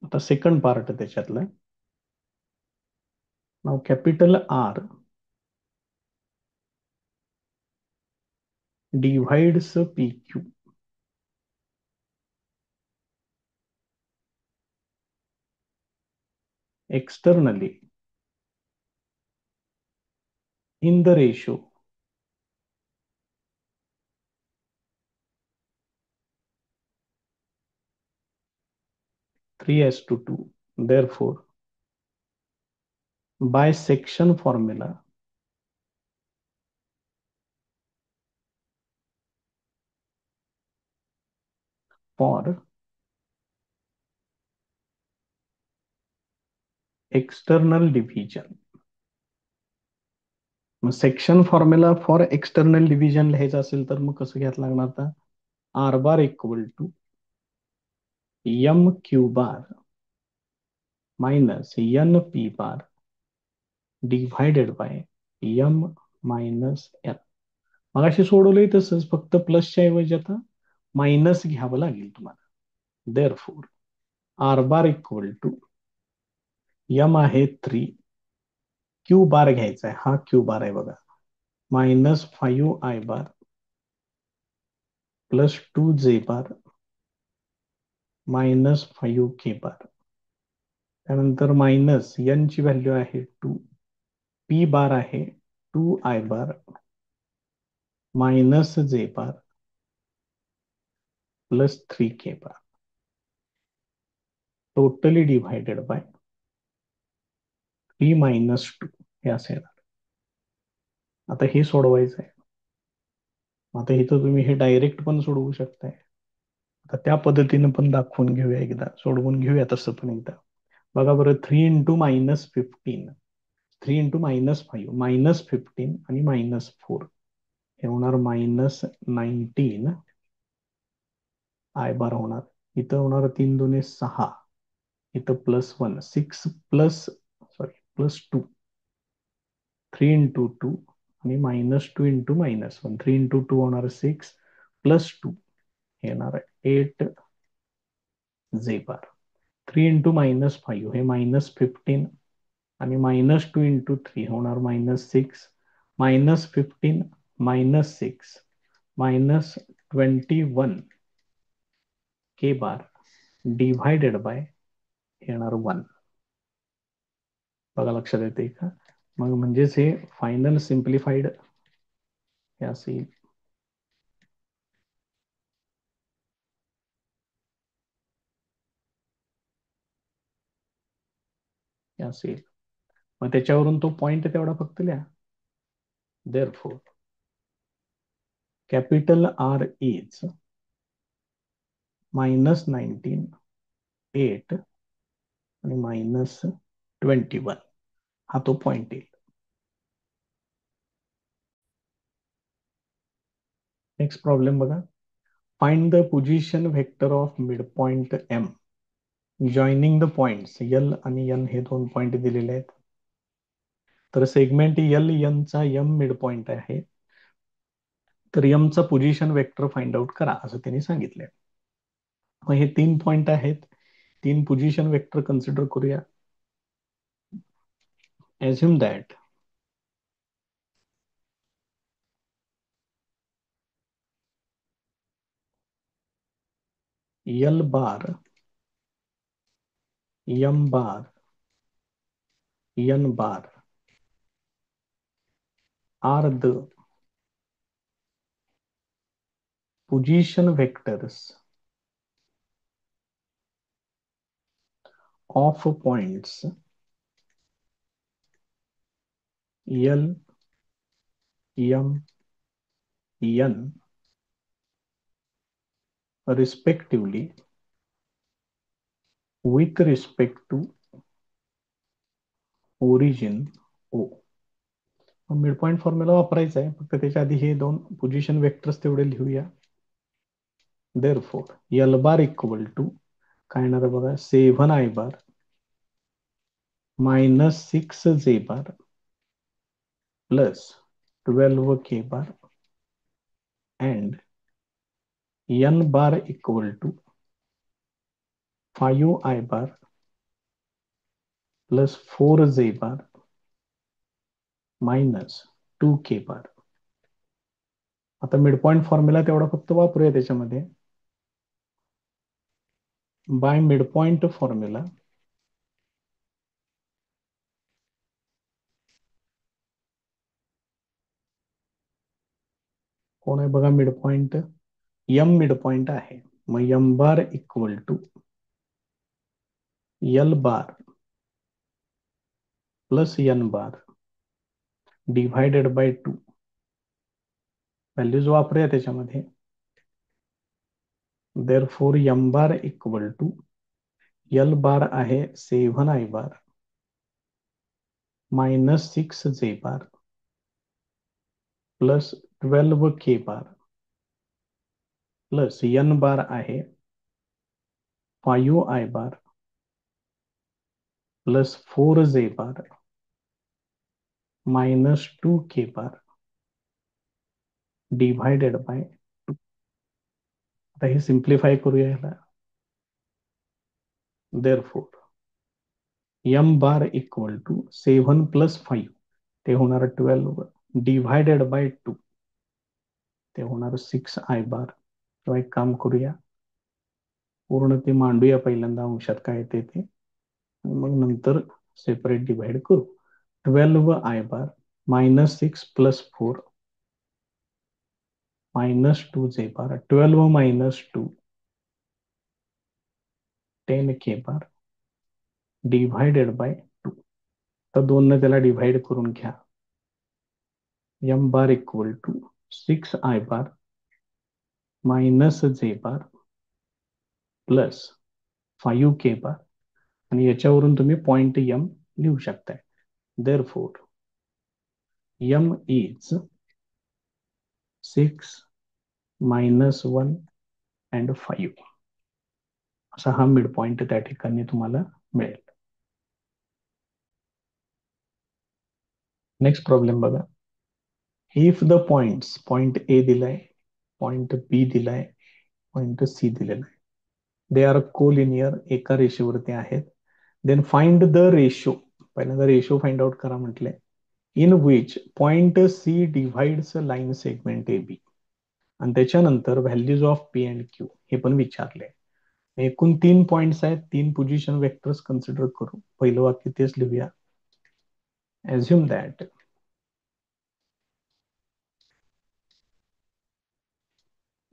आता सेकंड पार्ट त्याच्यातलं. नाव capital R divides P Q externally in the ratio (3:2). Therefore, by section formula for external division, मग section formula for external division लिहायचं असेल तर मग कसं घ्यायला लागणार आता. R bar equal to M/Q minus N/P divided by M-N. मगाशी सोडवलंय तसंच, फक्त प्लसच्या ऐवजी आता मायनस घ्यावं लागेल तुम्हाला. Therefore R bar equal to M आहे 3, Q बार घ्यायचा आहे, हा Q बार आहे बघा, -5 I बार प्लस 2 जे बार -5 के बार. त्यानंतर मायनस N ची व्हॅल्यू आहे 2, P बार आहे 2 I bar -J bar plus 3 K bar totally divided by 3 - 2 हे असे येणार. आता हे सोडवायचं आहे. आता इथं तुम्ही हे डायरेक्ट पण सोडवू शकताय. आता त्या पद्धतीने पण दाखवून घेऊया एकदा, सोडवून घेऊया तसं पण एकदा. बघा बरं, 3 × -15, 3 × -5 -15 आणि -4 हे होणार -19 I बार होणार. इथं होणार 3 × 2 = 6, इथं +1 6 प्लस +2 3 × 2 आणि -2 × -1 3 × 2 होणार 6 +2 हे येणार 8 जे बार. 3 × -5 हे -15 आणि -2 × 3 होणार -6 -15 -6 -21 के बार डिव्हायडेड बाय येणार 1. बघा लक्षात येते का. मग म्हणजेच हे फायनल सिम्प्लिफाईड हे असेल. असेल, मग त्याच्यावरून तो पॉइंट तेवढा फक्त लिहा. देअरफॉर कॅपिटल आर इज -19, 8 आणि -21 हा तो पॉइंट येईल. नेक्स्ट प्रॉब्लेम बघा. Find the position vector of midpoint M joining the points L आणि एन हे दोन पॉइंट दिलेले आहेत. तर सेगमेंट एल एन चा एम मिड पॉइंट आहे, तर एम चा पोझिशन वेक्टर फाइंड आउट करा असं त्यांनी सांगितलंय. मग हे 3 पॉइंट आहेत, 3 पोझिशन वेक्टर कन्सिडर करूया. assume that L bar, M bar, N bar are the position vectors of points L, M, N respectively with respect to origin O. Mid point formula वापरायचा आहे, फक्त त्याच्या आधी हे दोन पोझिशन वेक्टर्स तेवढे लिहूया. Therefore L bar equal to काय येणार आहे बघा, 7 I bar -6 J bar plus 12K bar and N bar equal to 5I bar plus 4J bar minus 2K bar. आता मिड पॉइंट फॉर्म्युला तेवढा फक्त वापरूया त्याच्यामध्ये. बाय मिड पॉइंट फॉर्म्युला कोण आहे बघा, mid point M mid point आहे. मग M bar equal to L bar plus N bar divided by 2. Values वापरूया त्याच्यामध्ये. Therefore M bar equal to L bar आहे 7I bar -6J bar plus 12K bar plus N bar आहे 5I bar plus 4J bar -2K bar divided by 2. आता हे simplify करूया याला. Therefore M bar equal to 7 + 5 ते होणार 12 divided by 2 ते होणार 6I बार. किंवा एक काम करूया, पूर्ण ते मांडूया पहिल्यांदा अंशात काय येते ते, मग नंतर सेपरेट डिवाइड करू. 12I bar -6 + 4 -2J bar 12 - 2 10K bar divided by 2. तर 2 ने त्याला डिवाइड करून घ्या. M bar equal to 6I bar -J bar plus 5K bar आणि याच्यावरून तुम्ही पॉइंट एम लिहू शकताय. देअरफॉर एम इज 6 -1 and 5 असा हा मिड पॉइंट त्या ठिकाणी तुम्हाला मिळेल. नेक्स्ट प्रॉब्लेम बघा. If the points, point A दिलाय, पॉइंट बी दिलाय, पॉइंट सी दिलेला आहे, दे आर कोलिनियर, एका रेषेवरती आहेत. देन फाइंड द रेशो, पहिल्यांदा रेशो फाइंड आउट करा म्हटलंय, in which point C divides line segment A B. आणि त्याच्यानंतर values of P and Q हे पण विचारले. एकूण 3 पॉइंट्स आहेत, 3 पोझिशन वेक्टर्स कन्सिडर करू. पहिलं वाक्य तेच लिहूया. assume that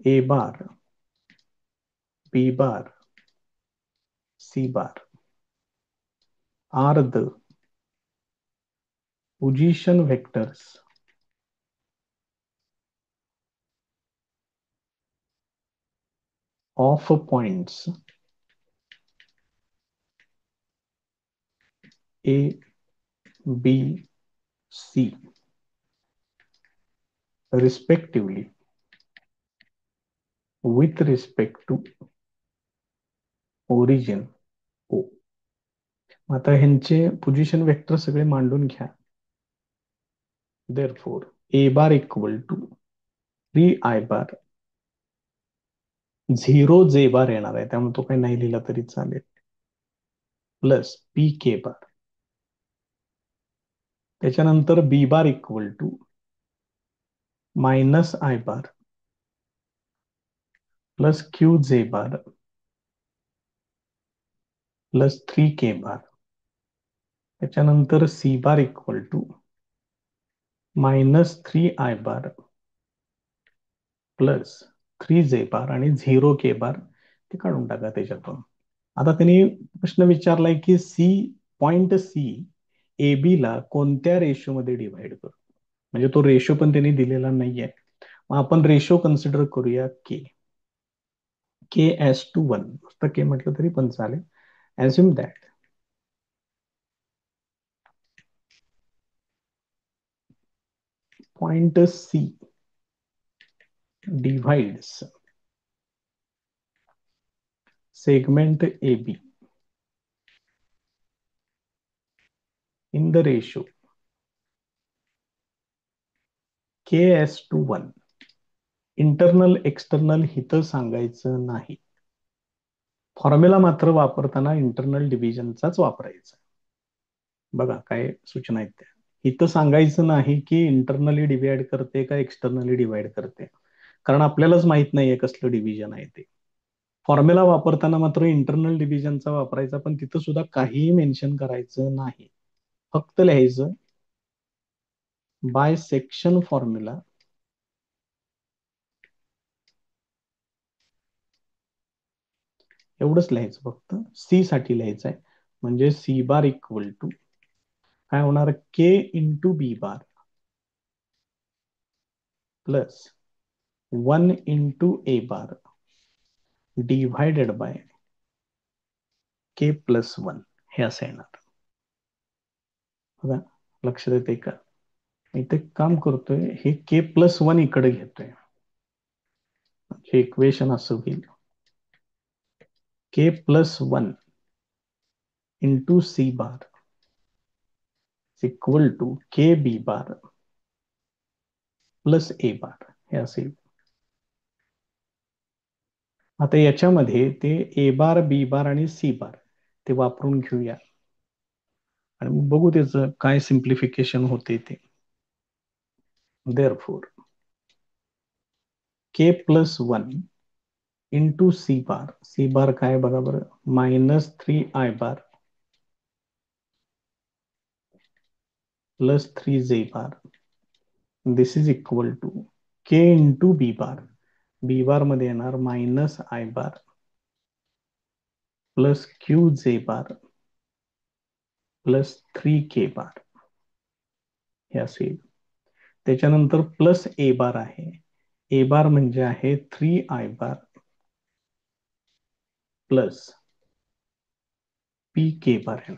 A bar, B bar, C bar are the position vectors of points A B C respectively with respect to origin O. आता ह्यांचे पोझिशन वेक्टर सगळे मांडून घ्या. therefore a bar equal to 3 I bar 0 J bar येणार आहे, त्यामुळे तो काही नाही लिहिला तरी चालेल, प्लस पी के बार. त्याच्यानंतर B bar equal to -I bar plus Q J bar plus 3K bar. त्याच्यानंतर C bar equal to -3I bar plus 3J bar आणि 0K बार ते काढून टाका त्याच्यातून. आता त्यांनी प्रश्न विचारलाय की पॉइंट सी ए बी ला कोणत्या रेशो मध्ये डिव्हाइड करू. म्हणजे तो रेशो पण त्यांनी दिलेला नाहीये. मग आपण रेशो कन्सिडर करूया के एस टू 1. नुसतं के म्हटलं तरी पण चालेल. Assume that point C divides segment AB in the ratio KS to 1. Internal external हिथं सांगायचं नाही. फॉर्म्युला मात्र वापरताना इंटरनल डिव्हिजनचाच वापरायचा. बघा काय सूचना आहेत त्या. इथं सांगायचं नाही की इंटरनली डिवाइड करते का एक्सटर्नली डिवाइड करते, कारण आपल्यालाच माहित नाहीये कसलं डिव्हिजन आहे ते. फॉर्म्युला वापरताना मात्र इंटरनल डिव्हिजनचा वापरायचा, पण तिथं सुद्धा काहीही मेन्शन करायचं नाही. फक्त लिहायचं बाय सेक्शन फॉर्म्युला एवढंच लिहायचं. फक्त सी साठी लिहायचं आहे. म्हणजे सी बार इक्वल टू काय होणार, K into B bar plus 1 into A bar divided by K plus 1 हे असं येणार. बघा लक्षात येते का. इथे काम करतोय, हे के प्लस 1 इकडे घेतोय. हे इक्वेशन असं होईल K plus 1 into C bar equal to K B bar plus A bar हे असेल. आता याच्यामध्ये ते ए बार बी बार आणि सी बार ते वापरून घेऊया आणि मग बघू त्याचं काय सिम्प्लिफिकेशन होते ते. Therefore K plus 1 into C bar काय बघा बरं, -3I bar plus 3J bar. This is equal to K into B bar मध्ये येणार -I bar plus QJ bar plus 3K bar हे असेल. त्याच्यानंतर प्लस ए बार आहे. ए बार म्हणजे आहे 3I बार प्लस PK बार आहे.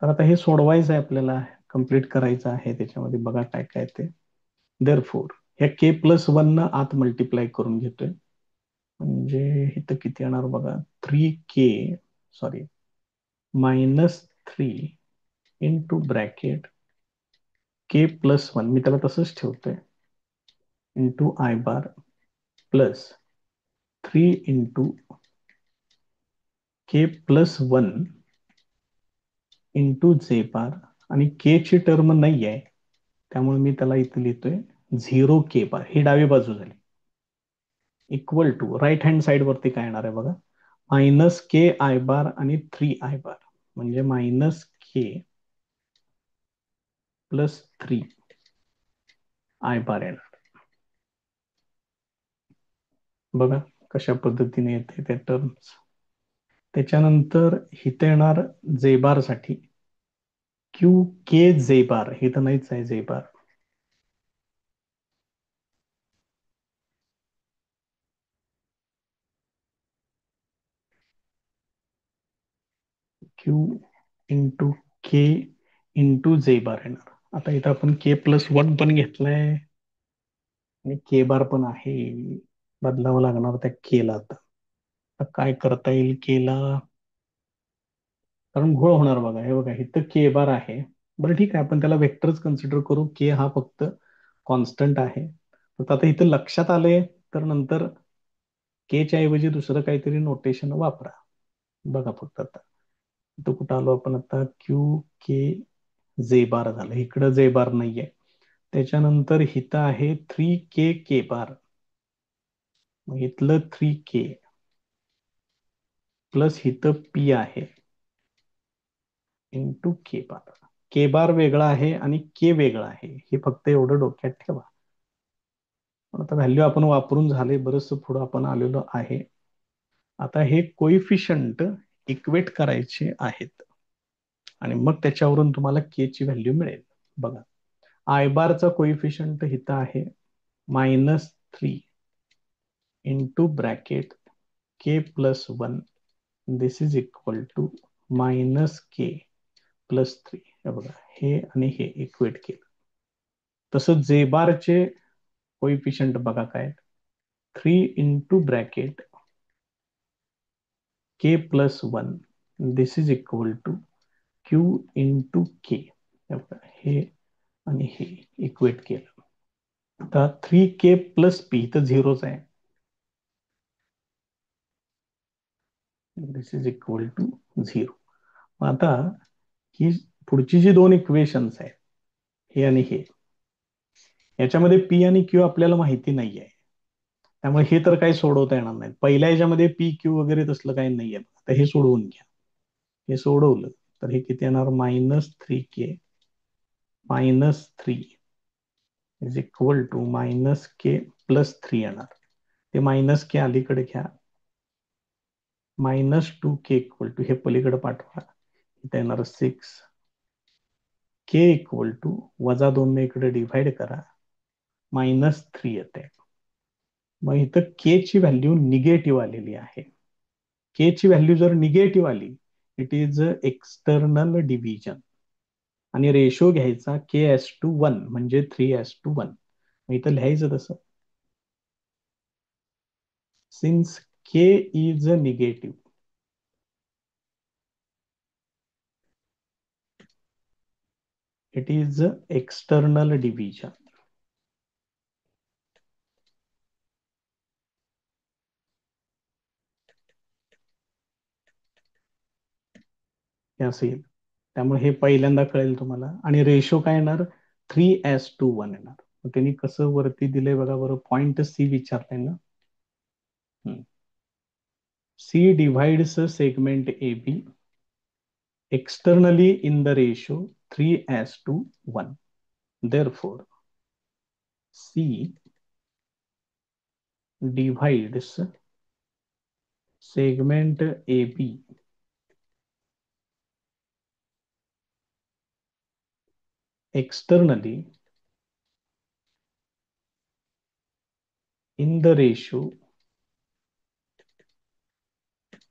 तर आता हे सोडवायचं आहे आपल्याला, कम्प्लीट करायचं आहे. त्याच्यामध्ये बघा काय काय ते. देअरफॉर ह्या के प्लस 1 न आत मल्टिप्लाय करून घेतोय. म्हणजे इथं किती येणार बघा, 3K सॉरी -3 इंटू ब्रॅकेट के प्लस 1 मी त्याला तसंच ठेवतोय into I bar plus 3 into K plus 1 into जे बार. आणि के ची टर्म नाही आहे त्यामुळे मी त्याला इथे लिहितोय 0K बार. ही डावी बाजू झाली. Equal to right hand side वरती काय येणार आहे बघा, -KI बार आणि 3I बार म्हणजे -K प्लस 3I बार येणार. बघा कशा पद्धतीने येते त्या टर्म्स. त्याच्यानंतर इथे येणार जे बार साठी क्यू के जे बार, हे तर नाहीच आहे जे बार. क्यू इंटू के इंटू जे बार येणार. आता इथं आपण K+1 पण घेतलाय आणि के बार पण आहे. बदलावं लागणार त्या केला. आता काय करता येईल केला, कारण घोळ होणार बघा. हे बघा इथं के बार आहे. बरं ठीक आहे, आपण त्याला वेक्टरच कन्सिडर करू. के हा फक्त कॉन्स्टंट आहे. तर आता इथं लक्षात आलंय, तर नंतर के च्या ऐवजी दुसरं काहीतरी नोटेशन वापरा. बघा फक्त आता इथं कुठं आलो आपण, आता क्यू के जे बार झालं. इकडं जे बार नाहीये. त्याच्यानंतर इथं आहे 3K के बार. मग इथलं 3K प्लस इथं पी आहे इंटू के बार. के बार वेगळा आहे आणि के वेगळा आहे, हे फक्त एवढं डोक्यात ठेवा. पण आता व्हॅल्यू आपण वापरून झाले, बरंच पुढं आपण आलेलो आहे. आता हे कोइफिशियंट इक्वेट करायचे आहेत आणि मग त्याच्यावरून तुम्हाला के ची व्हॅल्यू मिळेल. बघा, आय बारचा कोइफिशियंट इथं आहे -3 into bracket K+1. This is equal to -K+3. हे बघा, हे आणि हे इक्वेट केलं. तसं जे बारचे कोइफिशियंट बघा काय, 3 into bracket K+1. This is equal to Q into K. हे आणि हे इक्वेट केलं. आता 3K प्लस पी तर झिरोच आहे. दिस इज इक्वल टू 0. आता ही पुढची जी दोन इक्वेशन्स आहेत, हे आणि हे, याच्यामध्ये पी आणि क्यू आपल्याला माहिती नाही आहे. त्यामुळे हे तर काही सोडवता येणार नाही. पहिल्या याच्यामध्ये पी क्यू वगैरे तसलं काही नाहीये. आता हे सोडवून घ्या. हे सोडवलं तर हे किती येणार, -3K -3 is equal to -K+3 येणार. ते मायनस के अलीकडे घ्या. -2K इक्वल टू, हे पलीकडे पाठवा. इथे येणार 6. के इक्वल टू -2 ने इकडे डिव्हाइड करा, -3 येते. मग इथं के ची व्हॅल्यू निगेटिव्ह आलेली आहे. के ची व्हॅल्यू जर निगेटिव्ह आली, इट इज एक्सटर्नल डिव्हिजन आणि रेशो घ्यायचा K:1 म्हणजे 3:1. मग इथं लिहायचं तसं, since K is negative, it is external division. हे असं येईल. त्यामुळे हे पहिल्यांदा कळेल तुम्हाला. आणि रेशो काय येणार, 3:1 येणार. मग त्यांनी कसं वरती दिलंय बघा बरं, पॉइंट सी विचारलंय ना. C divides segment A B externally in the ratio 3:1. Therefore, C divides segment AB externally in the ratio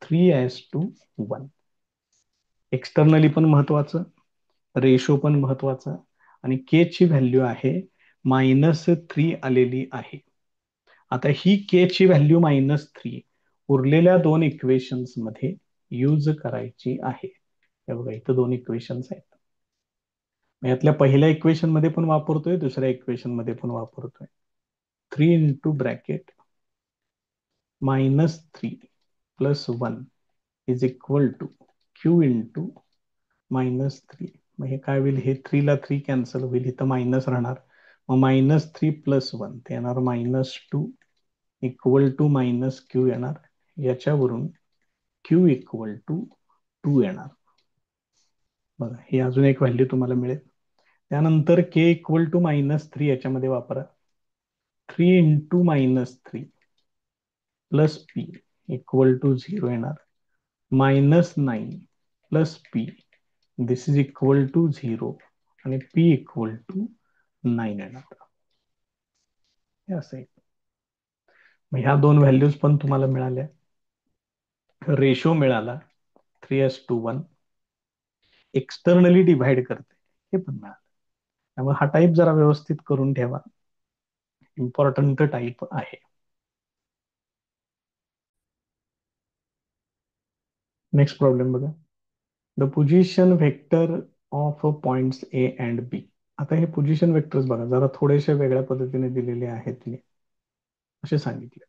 3:1. Externally पण महत्वाचं, रेशो पण महत्वाचा, आणि के ची व्हॅल्यू आहे -3 आलेली आहे. आता ही के ची व्हॅल्यू -3 उरलेल्या दोन इक्वेशन्स मध्ये यूज करायची आहे. हे बघा, इथं दोन इक्वेशन्स आहेत. यातल्या पहिल्या इक्वेशन मध्ये पण वापरतोय, दुसऱ्या इक्वेशन मध्ये पण वापरतोय. 3 into bracket -3+1 is equal to Q into -3. मग हे काय होईल, हे 3 ला 3 कॅन्सल होईल, इथं मायनस राहणार. मग -3+1 ते येणार -2 इक्वल टू -Q येणार. याच्यावरून Q इक्वल टू 2 येणार. बघा, ही अजून एक व्हॅल्यू तुम्हाला मिळेल. त्यानंतर के इक्वल टू -3 याच्यामध्ये वापरा. 3 into -3 plus P equal to 0 येणार. -9 plus P this is equal to 0 आणि पी इक्वल टू 9 येणार. हे असं आहे. मग ह्या दोन व्हॅल्यूज पण तुम्हाला मिळाल्या. रेशो मिळाला 3:1. एक्सटर्नली डिव्हाइड करते हे पण मिळालं. त्यामुळे हा टाईप जरा व्यवस्थित करून ठेवा, इम्पॉर्टंट टाईप आहे. नेक्स्ट प्रॉब्लेम बघा. The position vector of points A and B. आता हे पोझिशन व्हेक्टर्स बघा जरा थोडेसे वेगळ्या पद्धतीने दिलेले आहेत. मी असे सांगितले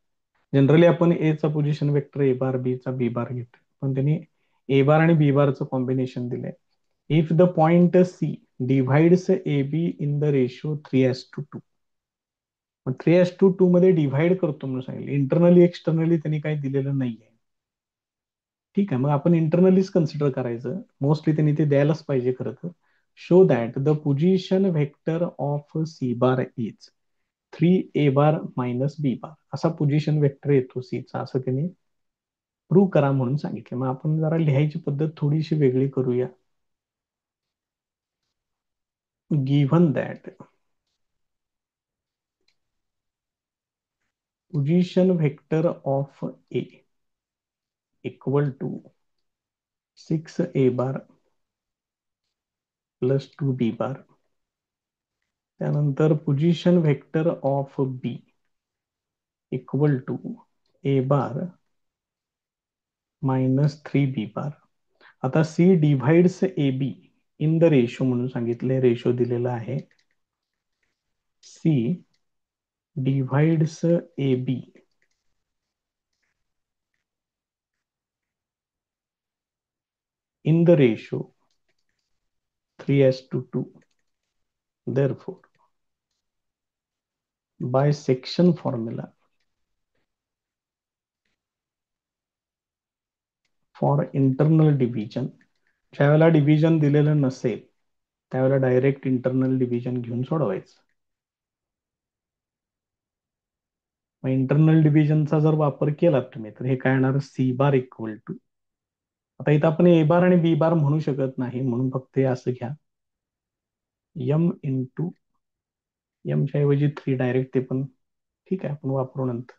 जनरली आपण ए चा पोझिशन वेक्टर ए बार, बी चा बी बार घेतो, पण त्यांनी ए बार आणि बी बारचं कॉम्बिनेशन दिलंय. If the point C divides A B in the ratio 3:2. मग 3:2 मध्ये डिव्हाइड करतो म्हणून सांगितलं. इंटरनली एक्सटर्नली त्यांनी काही दिलेलं नाहीये. ठीक आहे, मग आपण इंटरनलीच कन्सिडर करायचं. मोस्टली त्यांनी ते द्यायलाच पाहिजे खरं तर. Show that the position vector of C bar is 3a minus B bar. असा पोझिशन वेक्टर येतो सीचा, असं त्यांनी प्रूव्ह करा म्हणून सांगितलं. मग आपण जरा लिहायची पद्धत थोडीशी वेगळी करूया. Given that position vector of A equal to 6a plus 2b. त्यानंतर position vector of B equal to a minus 3b. आता C divides A B in the ratio म्हणून सांगितले. रेशो दिलेला आहे. C divides A B in the ratio 3:2. Therefore, by section formula for internal division, ज्यावेळेला division दिलेलं नसेल त्यावेळेला direct internal division घेऊन सोडवायचं. मग इंटरनल डिव्हिजनचा जर वापर केला तुम्ही तर हे काय येणार, सी बार इक्वल टू. आता इथं आपण ए बार आणि बी बार म्हणू शकत नाही म्हणून फक्त हे असं घ्या, एम इंटू एमच्या ऐवजी 3 डायरेक्ट, ते पण ठीक आहे आपण वापरू नंतर.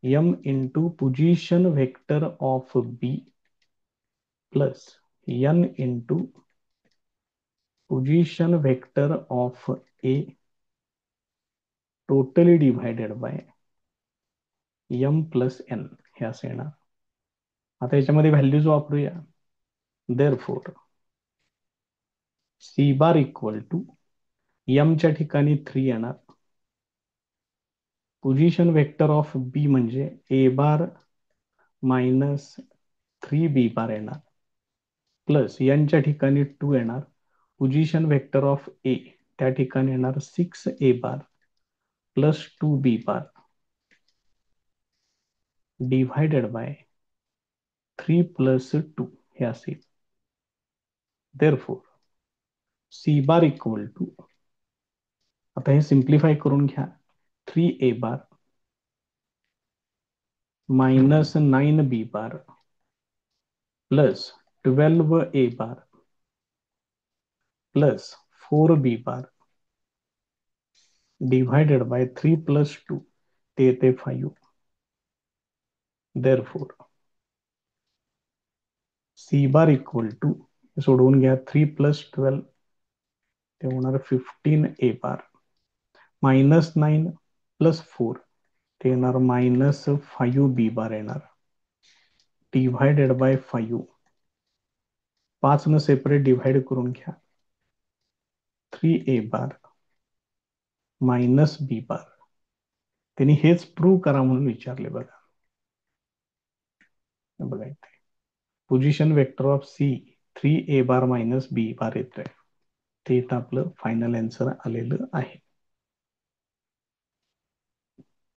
M into position vector of B plus N into position vector of A totally divided by M plus N, हे असं येणार. आता याच्यामध्ये व्हॅल्यूज वापरूया. Therefore C bar equal to एमच्या ठिकाणी 3 येणार. पोझिशन व्हेक्टर ऑफ बी म्हणजे ए बार मायनस 3b येणार प्लस एनच्या ठिकाणी 2 येणार. पोझिशन व्हेक्टर ऑफ ए त्या ठिकाणी येणार 6a plus 2b divided by 3 plus 2 हे असेल. Therefore C bar equal to, आता हे सिम्प्लिफाय करून घ्या, 3a minus 9b plus 12a plus 4b divided by 3 plus 2 ते येते 5. Therefore C bar equal to, सोडवून घ्या, 3 प्लस 12 ते होणार 15a मायनस 9 प्लस 4 ते येणार मायनस 5b येणार डिव्हायडेड बाय 5. 5 न सेपरेट डिव्हाइड करून घ्या, 3a मायनस b. त्यांनी हेच प्रूव्ह करा म्हणून विचारले. बघा बघा इथे position vector of C 3a minus b येतोय. ते इथं आपलं फायनल आन्सर आलेलं आहे.